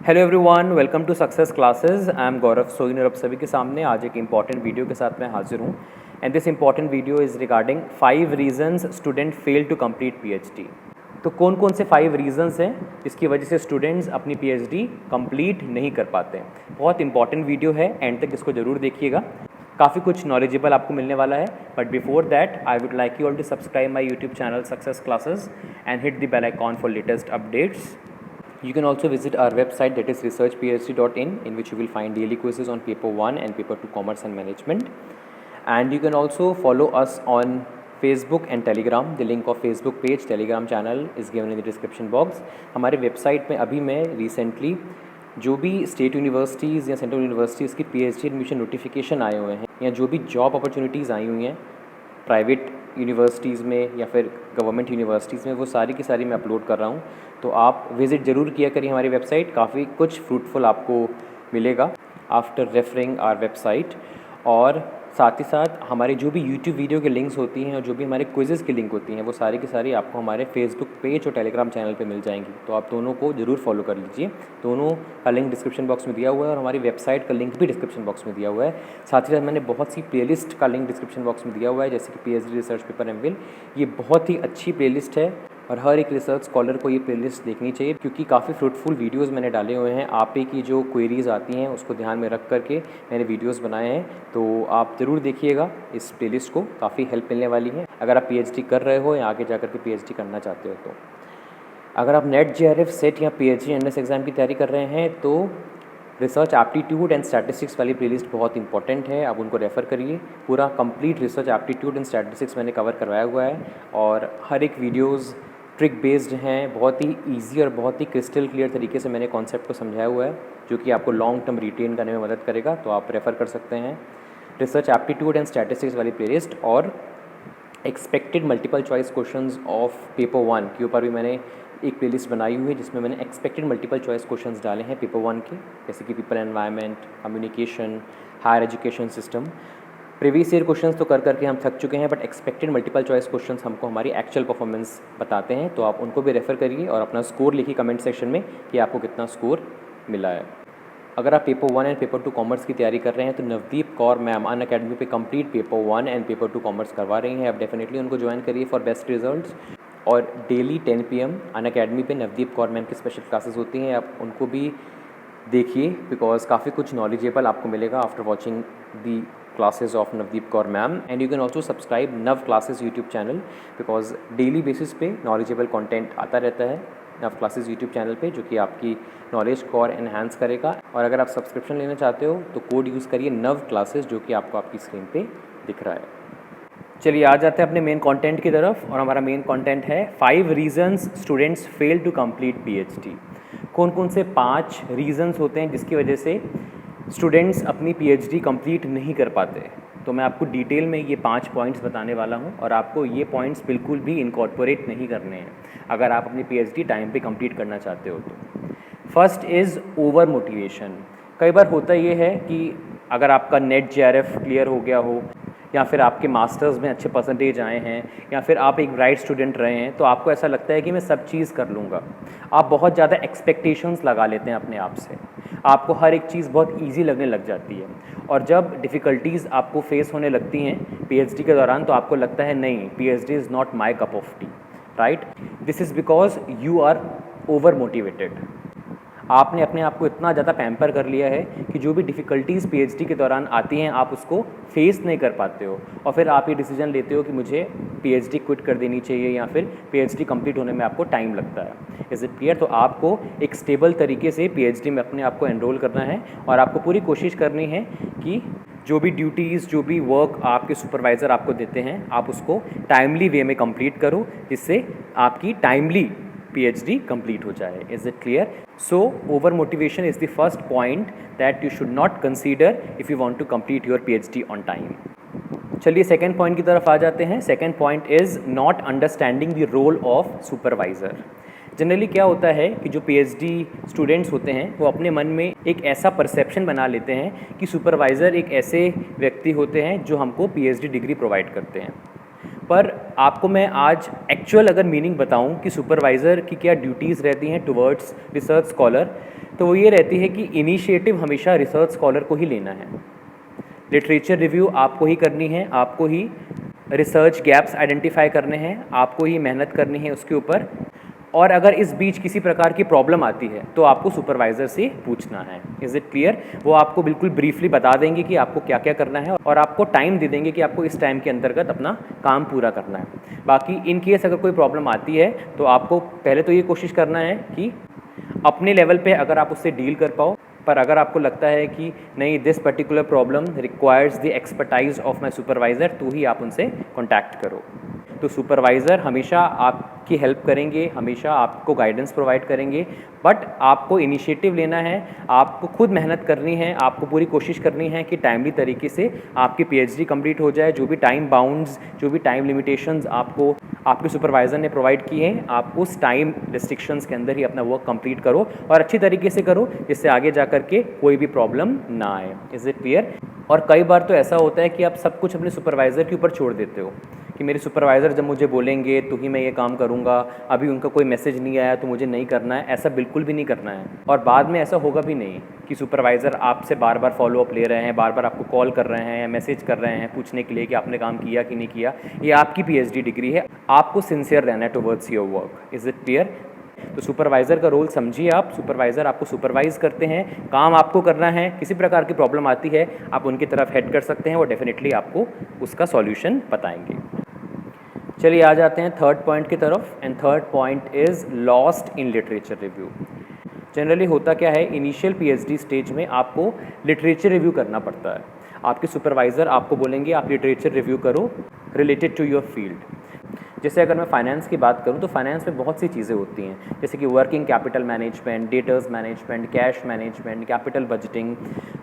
Hello everyone, welcome to success classes. I am Gaurav Soin और आप सभी के सामने आज एक इंपॉर्टेंट वीडियो के साथ मैं हाजिर हूँ। And this important video is regarding 5 reasons student fail to complete PhD. तो कौन कौन से 5 रीजंस हैं जिसकी वजह से स्टूडेंट्स अपनी पीएचडी कंप्लीट नहीं कर पाते हैं। बहुत इंपॉर्टेंट वीडियो है, एंड तक इसको ज़रूर देखिएगा, काफ़ी कुछ नॉलेजेबल आपको मिलने वाला है। But before that I would like you all to subscribe my YouTube channel success classes and hit the bell icon for latest updates. You can also visit our website, that is researchphd.in, in which you will find daily quizzes on paper 1 and paper 2 commerce and management. And you can also follow us on Facebook and Telegram. The link of Facebook page, Telegram channel is given in the description box. हमारे website में अभी मैं recently जो भी state universities या central universities की PhD admission notification आए हुए हैं या जो भी जॉब अपॉर्चुनिटीज़ आई हुई हैं प्राइवेट यूनिवर्सिटीज़ में या फिर गवर्नमेंट यूनिवर्सिटीज़ में, वो सारी की सारी मैं अपलोड कर रहा हूँ। तो आप विज़िट ज़रूर किया करिए हमारी वेबसाइट, काफ़ी कुछ फ्रूटफुल आपको मिलेगा आफ्टर रेफरिंग आवर वेबसाइट। और साथ ही साथ हमारे जो भी यूट्यूब वीडियो के लिंक्स होती हैं और जो भी हमारे क्विज़ेस की लिंक होती हैं वो सारी की सारी आपको हमारे फेसबुक पेज और टेलीग्राम चैनल पे मिल जाएंगी। तो आप दोनों को ज़रूर फॉलो कर लीजिए। दोनों का लिंक डिस्क्रिप्शन बॉक्स में दिया हुआ है और हमारी वेबसाइट का लिंक भी डिस्क्रिप्शन बॉक्स में दिया हुआ है। साथ ही साथ मैंने बहुत सी प्लेलिस्ट का लिंक डिस्क्रिप्शन बॉक्स में दिया हुआ है, जैसे कि पीएचडी रिसर्च पेपर एमफिल। ये बहुत ही अच्छी प्लेलिस्ट है और हर एक रिसर्च स्कॉलर को ये प्लेलिस्ट देखनी चाहिए, क्योंकि काफ़ी फ्रूटफुल वीडियोस मैंने डाले हुए हैं। आप ही की जो क्वेरीज़ आती हैं उसको ध्यान में रख करके मैंने वीडियोस बनाए हैं, तो आप ज़रूर देखिएगा इस प्लेलिस्ट को, काफ़ी हेल्प मिलने वाली है अगर आप पीएचडी कर रहे हो या आगे जा कर के पीएचडी करना चाहते हो। तो अगर आप नेट जेआरएफ सेट या पीएचडी एंट्रेंस एग्ज़ाम की तैयारी कर रहे हैं तो रिसर्च एप्टीट्यूड एंड स्टैटिस्टिक्स वाली प्लेलिस्ट बहुत इंपॉर्टेंट है, आप उनको रेफ़र करिए। पूरा complete research aptitude and statistics मैंने कवर करवाया हुआ है और हर एक वीडियोज़ ट्रिक बेस्ड हैं, बहुत ही ईजी और बहुत ही क्रिस्टल क्लियर तरीके से मैंने कॉन्सेप्ट को समझाया हुआ है, जो कि आपको लॉन्ग टर्म रिटेन करने में मदद करेगा। तो आप रेफ़र कर सकते हैं रिसर्च एप्टीट्यूड एंड स्टैटिस्टिक्स वाली प्लेलिस्ट। और expected multiple choice questions of paper 1 के ऊपर भी मैंने एक प्लेलिस्ट बनाई हुई है, जिसमें मैंने एक्सपेक्टेड मल्टीपल चॉइस क्वेश्चंस डाले हैं पेपर 1 के, जैसे कि people environment, communication, higher education system. Previous year questions तो कर करके हम थक चुके हैं, but expected multiple choice questions हमको हमारी एक्चुअल परफॉर्मेंस बताते हैं। तो आप उनको भी रेफ़र करिए और अपना स्कोर लिखिए कमेंट सेक्शन में कि आपको कितना स्कोर मिला है। अगर आप पेपर 1 एंड पेपर 2 कॉमर्स की तैयारी कर रहे हैं तो नवदीप कौर मैम अनअकैडमी पे complete paper 1 and paper 2 commerce करवा रही हैं। आप डेफिनेटली उनको ज्वाइन करिए फॉर बेस्ट रिजल्ट्स। और डेली 10 PM अनअकैडमी पे नवदीप कौर मैम की स्पेशल क्लासेस होती हैं, आप उनको भी देखिए, बिकॉज काफ़ी कुछ नॉलेजेबल आपको मिलेगा after watching the classes of Navdeep Kaur ma'am. And you can also subscribe Nav Classes YouTube channel, because daily basis पे नॉलेजेबल कंटेंट आता रहता है नव क्लासेस यूट्यूब चैनल पे, जो कि आपकी नॉलेज को और एनहांस करेगा। और अगर आप सब्सक्रिप्शन लेना चाहते हो तो कोड यूज़ करिए नव क्लासेस, जो कि आपको आपकी स्क्रीन पे दिख रहा है। चलिए आ जाते हैं अपने मेन कंटेंट की तरफ, और हमारा मेन कंटेंट है 5 reasons students fail to complete PhD. कौन कौन से 5 रीजंस होते हैं जिसकी वजह से स्टूडेंट्स अपनी पीएचडी कंप्लीट नहीं कर पाते। तो मैं आपको डिटेल में ये 5 पॉइंट्स बताने वाला हूँ, और आपको ये पॉइंट्स बिल्कुल भी इनकॉर्पोरेट नहीं करने हैं अगर आप अपनी पीएचडी टाइम पे कंप्लीट करना चाहते हो तो। First is over motivation. कई बार होता ये है कि अगर आपका नेट जेआरएफ क्लियर हो गया हो, या फिर आपके मास्टर्स में अच्छे परसेंटेज आए हैं, या फिर आप एक ब्राइट स्टूडेंट रहे हैं, तो आपको ऐसा लगता है कि मैं सब चीज़ कर लूँगा। आप बहुत ज़्यादा एक्सपेक्टेशंस लगा लेते हैं अपने आप से, आपको हर एक चीज़ बहुत इजी लगने लग जाती है। और जब डिफ़िकल्टीज़ आपको फेस होने लगती हैं पीएचडी के दौरान, तो आपको लगता है नहीं, PhD is not my cup of tea, right. This is because you are over motivated. आपने अपने आप को इतना ज़्यादा पैम्पर कर लिया है कि जो भी डिफ़िकल्टीज़ पीएचडी के दौरान आती हैं आप उसको फेस नहीं कर पाते हो, और फिर आप ये डिसीजन लेते हो कि मुझे पीएचडी क्विट कर देनी चाहिए, या फिर पीएचडी कंप्लीट होने में आपको टाइम लगता है। Is it clear? तो आपको एक स्टेबल तरीके से पीएचडी में अपने आप को एनरोल करना है, और आपको पूरी कोशिश करनी है कि जो भी ड्यूटीज़, जो भी वर्क आपके सुपरवाइज़र आपको देते हैं, आप उसको टाइमली वे में कंप्लीट करो, जिससे आपकी टाइमली PhD complete हो जाए। Is it clear? So over motivation is the first point that you should not consider if you want to complete your PhD on time. चलिए सेकेंड पॉइंट की तरफ आ जाते हैं। Second point is not understanding the role of supervisor. Generally क्या होता है कि जो PhD स्टूडेंट्स होते हैं वो अपने मन में एक ऐसा परसेप्शन बना लेते हैं कि सुपरवाइज़र एक ऐसे व्यक्ति होते हैं जो हमको PhD डिग्री प्रोवाइड करते हैं। पर आपको मैं आज एक्चुअल अगर मीनिंग बताऊं कि सुपरवाइज़र की क्या ड्यूटीज़ रहती हैं टुवर्ड्स रिसर्च स्कॉलर, तो वो ये रहती है कि इनिशिएटिव हमेशा रिसर्च स्कॉलर को ही लेना है। लिटरेचर रिव्यू आपको ही करनी है, आपको ही रिसर्च गैप्स आइडेंटिफाई करने हैं, आपको ही मेहनत करनी है उसके ऊपर। और अगर इस बीच किसी प्रकार की प्रॉब्लम आती है तो आपको सुपरवाइज़र से पूछना है। Is it clear? वो आपको बिल्कुल ब्रीफली बता देंगे कि आपको क्या क्या करना है और आपको टाइम दे देंगे कि आपको इस टाइम के अंतर्गत अपना काम पूरा करना है। बाकी इन केस अगर कोई प्रॉब्लम आती है तो आपको पहले तो ये कोशिश करना है कि अपने लेवल पे अगर आप उससे डील कर पाओ, पर अगर आपको लगता है कि नहीं, this particular problem requires the expertise of my supervisor, तो ही आप उनसे कॉन्टैक्ट करो। तो सुपरवाइज़र हमेशा आपकी हेल्प करेंगे, हमेशा आपको गाइडेंस प्रोवाइड करेंगे, बट आपको इनिशिएटिव लेना है, आपको खुद मेहनत करनी है, आपको पूरी कोशिश करनी है कि टाइमली तरीके से आपकी पीएचडी कंप्लीट हो जाए। जो भी टाइम बाउंड्स, जो भी टाइम लिमिटेशंस आपको आपके सुपरवाइज़र ने प्रोवाइड किए हैं, आप उस टाइम रिस्ट्रिक्शंस के अंदर ही अपना वर्क कंप्लीट करो और अच्छी तरीके से करो, जिससे आगे जा कर के कोई भी प्रॉब्लम ना आए। Is it clear? और कई बार तो ऐसा होता है कि आप सब कुछ अपने सुपरवाइज़र के ऊपर छोड़ देते हो कि मेरे सुपरवाइज़र जब मुझे बोलेंगे तो ही मैं ये काम करूँगा, अभी उनका कोई मैसेज नहीं आया तो मुझे नहीं करना है। ऐसा बिल्कुल भी नहीं करना है और बाद में ऐसा होगा भी नहीं कि सुपरवाइज़र आपसे बार बार फॉलोअप ले रहे हैं, बार बार आपको कॉल कर रहे हैं या मैसेज कर रहे हैं पूछने के लिए कि आपने काम किया कि नहीं किया। ये आपकी पीएचडी डिग्री है, आपको सिंसियर रहना है towards your work. Is it clear? तो सुपरवाइज़र का रोल समझिए आप। सुपरवाइज़र आपको सुपरवाइज़ करते हैं, काम आपको करना है। किसी प्रकार की प्रॉब्लम आती है आप उनकी तरफ हेड कर सकते हैं, वो डेफिनेटली आपको उसका सॉल्यूशन बताएंगे। चलिए आ जाते हैं थर्ड पॉइंट की तरफ, and third point is lost in literature review. Generally होता क्या है, इनिशियल पीएचडी स्टेज में आपको लिटरेचर रिव्यू करना पड़ता है। आपके सुपरवाइज़र आपको बोलेंगे आप लिटरेचर रिव्यू करो रिलेटेड टू योर फील्ड। जैसे अगर मैं फाइनेंस की बात करूं तो फाइनेंस में बहुत सी चीज़ें होती हैं, जैसे कि working capital management, debtors management, cash management, capital budgeting.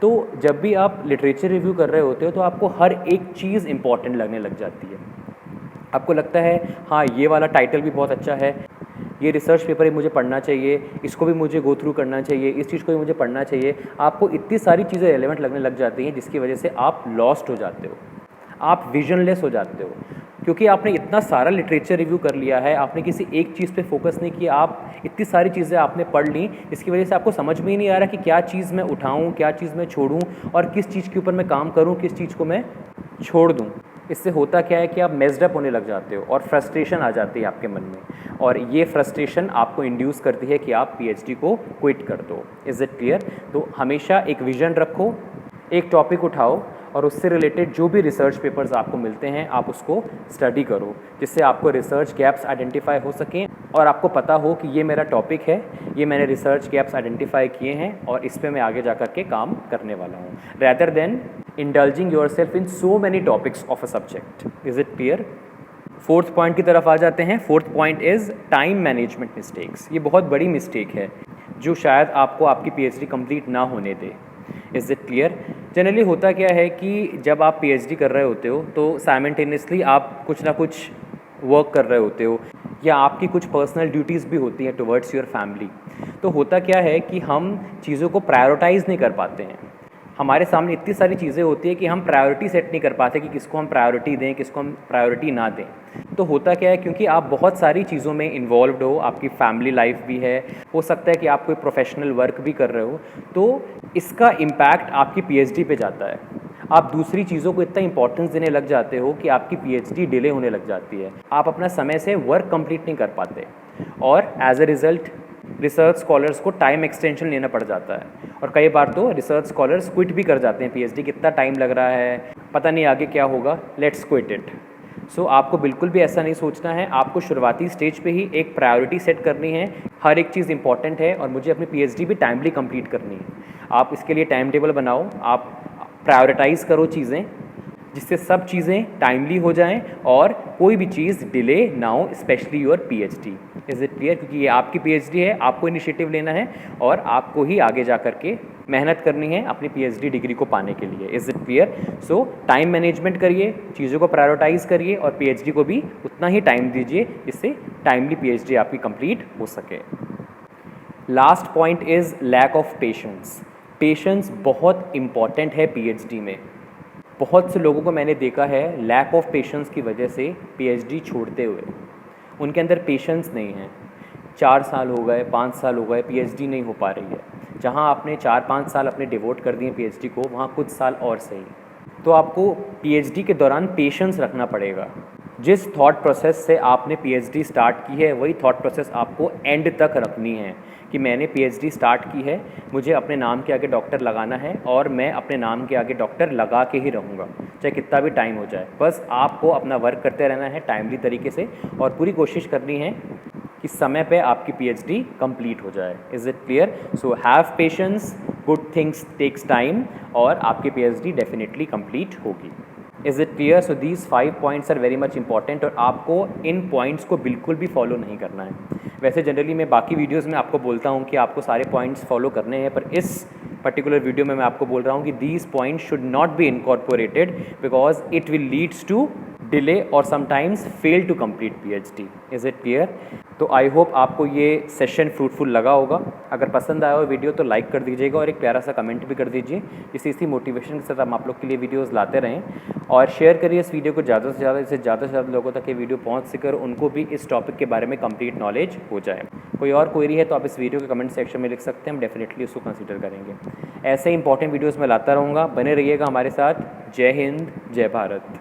तो जब भी आप लिटरेचर रिव्यू कर रहे होते हो तो आपको हर एक चीज़ इंपॉर्टेंट लगने लग जाती है। आपको लगता है हाँ, ये वाला टाइटल भी बहुत अच्छा है, ये रिसर्च पेपर ही मुझे पढ़ना चाहिए, इसको भी मुझे गो थ्रू करना चाहिए, इस चीज़ को भी मुझे पढ़ना चाहिए। आपको इतनी सारी चीज़ें रेलेवेंट लगने लग जाती हैं जिसकी वजह से आप लॉस्ट हो जाते हो, आप विजनलेस हो जाते हो, क्योंकि आपने इतना सारा लिटरेचर रिव्यू कर लिया है, आपने किसी एक चीज़ पे फोकस नहीं किया, आप इतनी सारी चीज़ें आपने पढ़ ली, इसकी वजह से आपको समझ में ही नहीं आ रहा कि क्या चीज़ मैं उठाऊं, क्या चीज़ मैं छोड़ूं और किस चीज़ के ऊपर मैं काम करूं, किस चीज़ को मैं छोड़ दूं। इससे होता क्या है कि आप मेस्ड अप होने लग जाते हो और फ्रस्ट्रेशन आ जाती है आपके मन में, और ये फ्रस्ट्रेशन आपको इंड्यूस करती है कि आप पीएचडी को क्विट कर दो। Is it clear? तो हमेशा एक विजन रखो, एक टॉपिक उठाओ और उससे रिलेटेड जो भी रिसर्च पेपर्स आपको मिलते हैं आप उसको स्टडी करो, जिससे आपको रिसर्च गैप्स आइडेंटिफाई हो सकें और आपको पता हो कि ये मेरा टॉपिक है, ये मैंने रिसर्च गैप्स आइडेंटिफाई किए हैं और इस पे मैं आगे जा कर के काम करने वाला हूँ, rather than indulging yourself in so many topics of a subject. Is it clear? Fourth point की तरफ आ जाते हैं। Fourth point is time management mistakes. ये बहुत बड़ी मिस्टेक है जो शायद आपको आपकी पीएचडी कंप्लीट ना होने दे। Is it clear? जनरली होता क्या है कि जब आप पीएचडी कर रहे होते हो तो साइमल्टेनियसली आप कुछ ना कुछ वर्क कर रहे होते हो या आपकी कुछ पर्सनल ड्यूटीज़ भी होती हैं टुवर्ड्स योर फैमिली। तो होता क्या है कि हम चीज़ों को प्रायोरिटाइज़ नहीं कर पाते हैं। हमारे सामने इतनी सारी चीज़ें होती है कि हम प्रायोरिटी सेट नहीं कर पाते कि किसको हम प्रायोरिटी दें, किसको हम प्रायोरिटी ना दें। तो होता क्या है, क्योंकि आप बहुत सारी चीज़ों में इन्वॉल्व्ड हो, आपकी फैमिली लाइफ भी है, हो सकता है कि आप कोई प्रोफेशनल वर्क भी कर रहे हो, तो इसका इम्पैक्ट आपकी पीएचडी पे जाता है। आप दूसरी चीज़ों को इतना इंपॉर्टेंस देने लग जाते हो कि आपकी पीएचडी डिले होने लग जाती है, आप अपना समय से वर्क कंप्लीट नहीं कर पाते और as a result research scholars को टाइम एक्सटेंशन लेना पड़ जाता है और कई बार तो रिसर्च स्कॉलर्स क्विट भी कर जाते हैं। पीएचडी कितना टाइम लग रहा है, पता नहीं आगे क्या होगा, लेट्स क्विट इट। सो आपको बिल्कुल भी ऐसा नहीं सोचना है। आपको शुरुआती स्टेज पे ही एक प्रायोरिटी सेट करनी है, हर एक चीज़ इंपॉर्टेंट है और मुझे अपनी पीएचडी भी टाइमली कंप्लीट करनी है। आप इसके लिए टाइम टेबल बनाओ, आप प्रायोरिटाइज़ करो चीज़ें, जिससे सब चीज़ें टाइमली हो जाएं और कोई भी चीज़ डिले ना हो, specially your PhD. Is it clear? क्योंकि ये आपकी पीएचडी है, आपको इनिशिएटिव लेना है और आपको ही आगे जा कर के मेहनत करनी है अपनी पीएचडी डिग्री को पाने के लिए। Is it clear? So time management करिए, चीज़ों को प्रायोरिटाइज़ करिए और पीएचडी को भी उतना ही टाइम दीजिए जिससे टाइमली पीएचडी आपकी कंप्लीट हो सके। Last point is lack of patience. Patience बहुत इम्पॉर्टेंट है पीएचडी में। बहुत से लोगों को मैंने देखा है लैक ऑफ पेशेंस की वजह से पीएचडी छोड़ते हुए। उनके अंदर पेशेंस नहीं है, 4 साल हो गए, 5 साल हो गए, पीएचडी नहीं हो पा रही है। जहाँ आपने 4-5 साल अपने डिवोट कर दिए पीएचडी को, वहाँ कुछ साल और सही। तो आपको पीएचडी के दौरान पेशेंस रखना पड़ेगा। जिस थॉट प्रोसेस से आपने पीएचडी स्टार्ट की है वही थॉट प्रोसेस आपको एंड तक रखनी है कि मैंने पीएचडी स्टार्ट की है, मुझे अपने नाम के आगे डॉक्टर लगाना है और मैं अपने नाम के आगे डॉक्टर लगा के ही रहूँगा, चाहे कितना भी टाइम हो जाए। बस आपको अपना वर्क करते रहना है टाइमली तरीके से और पूरी कोशिश करनी है कि समय पे आपकी पीएचडी कंप्लीट हो जाए। Is it clear? So have patience, good things takes time और आपकी पीएचडी डेफिनेटली कंप्लीट होगी। Is it clear? So these 5 points are very much important और आपको इन पॉइंट्स को बिल्कुल भी फॉलो नहीं करना है। वैसे जनरली मैं बाकी वीडियोज़ में आपको बोलता हूँ कि आपको सारे पॉइंट्स फॉलो करने हैं, पर इस पर्टिकुलर वीडियो में मैं आपको बोल रहा हूँ कि these points should not be incorporated because it will leads to delay और sometimes fail to complete PhD. Is it clear? तो आई होप आपको ये सेशन फ्रूटफुल लगा होगा। अगर पसंद आया हो वीडियो तो लाइक कर दीजिएगा और एक प्यारा सा कमेंट भी कर दीजिए। इसी मोटिवेशन के साथ हम आप लोग के लिए वीडियोस लाते रहें और शेयर करिए इस वीडियो को ज़्यादा से ज़्यादा, इससे ज़्यादा से ज़्यादा लोगों तक ये वीडियो पहुँच सकर उनको भी इस टॉपिक के बारे में कंप्लीट नॉलेज हो जाए। कोई और क्वेरी है तो आप इस वीडियो के कमेंट सेक्शन में लिख सकते हैं, हम डेफिनेटली उसको कंसिडर करेंगे। ऐसे इंपॉर्टेंट वीडियोज़ में लाता रहूँगा, बने रहिएगा हमारे साथ। जय हिंद, जय भारत।